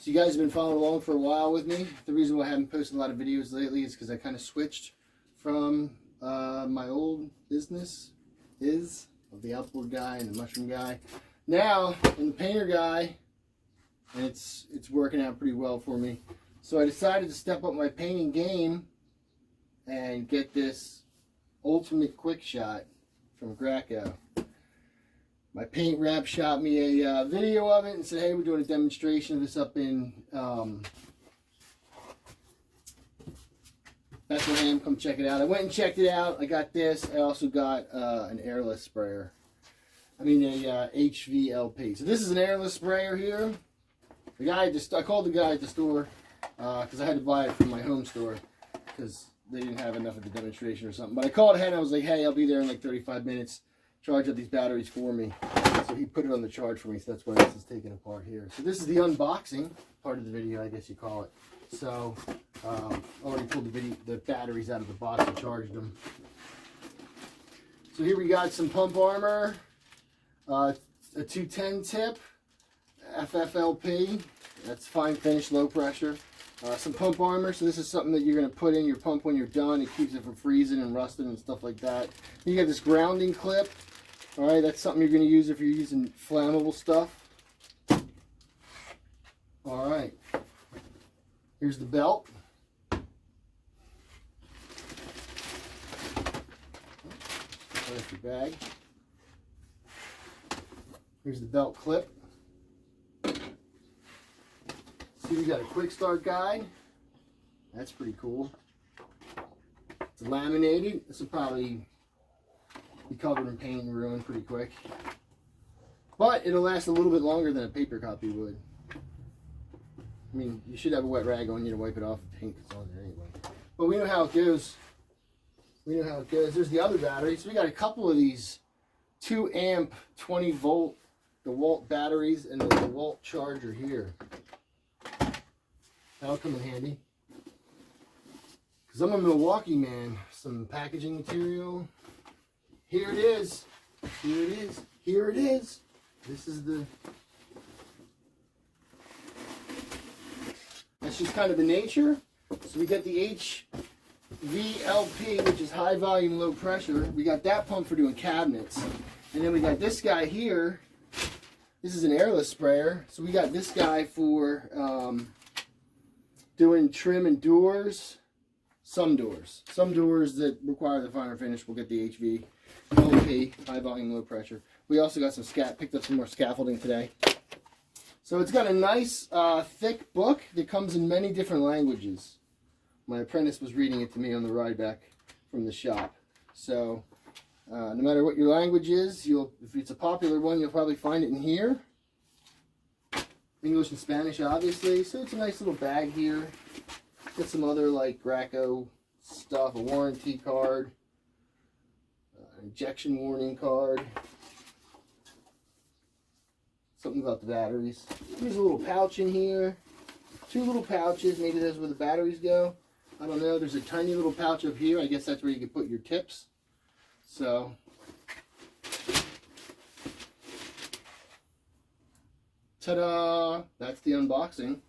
So you guys have been following along for a while with me. The reason why I haven't posted a lot of videos lately is because I kind of switched from my old business of the outboard guy and the mushroom guy. Now I'm the painter guy, and it's working out pretty well for me. So I decided to step up my painting game and get this ultimate quick shot from Graco. My paint rep shot me a video of it and said, hey, we're doing a demonstration of this up in Bethlehem. Come check it out. I went and checked it out. I got this. I also got an airless sprayer. I mean a HVLP. So this is an airless sprayer here. The guy I called the guy at the store because I had to buy it from my home store because they didn't have enough of the demonstration or something. But I called ahead and I was like, hey, I'll be there in like 35 minutes. Charge up these batteries for me. So he put it on the charge for me, so that's why this is taken apart here. So this is the unboxing part of the video, I guess you call it. So already pulled the batteries out of the box and charged them. So here we got some pump armor, a 210 tip, FFLP, that's fine finish, low pressure. Some pump armor, so this is something that you're going to put in your pump when you're done. It keeps it from freezing and rusting and stuff like that. You got this grounding clip. All right, that's something you're going to use if you're using flammable stuff. All right, here's the belt. There's your bag. Here's the belt clip. See, we got a quick start guide. That's pretty cool. It's laminated. This will probably be covered in paint and ruined pretty quick. But it'll last a little bit longer than a paper copy would. I mean, you should have a wet rag on you to wipe it off the paint that's on there anyway. But we know how it goes. We know how it goes. There's the other battery. So we got a couple of these 2 amp 20 volt DeWalt batteries and the DeWalt charger here. That'll come in handy. Because I'm a Milwaukee man. Some packaging material. Here it is. Here it is. Here it is. This is the... That's just kind of the nature. So we got the HVLP, which is high volume, low pressure. We got that pump for doing cabinets. And then we got this guy here. This is an airless sprayer. So we got this guy for doing trim and doors. Some doors that require the finer finish will get the HVLP, high volume, low pressure. We also got some picked up some more scaffolding today. So it's got a nice thick book that comes in many different languages. My apprentice was reading it to me on the ride back from the shop. So no matter what your language is, if it's a popular one, you'll probably find it in here. English and Spanish, obviously. So it's a nice little bag here. Got some other like Graco stuff, a warranty card, injection warning card, something about the batteries. There's a little pouch in here, 2 little pouches, maybe that's where the batteries go. I don't know. There's a tiny little pouch up here. I guess that's where you can put your tips. So ta-da! That's the unboxing.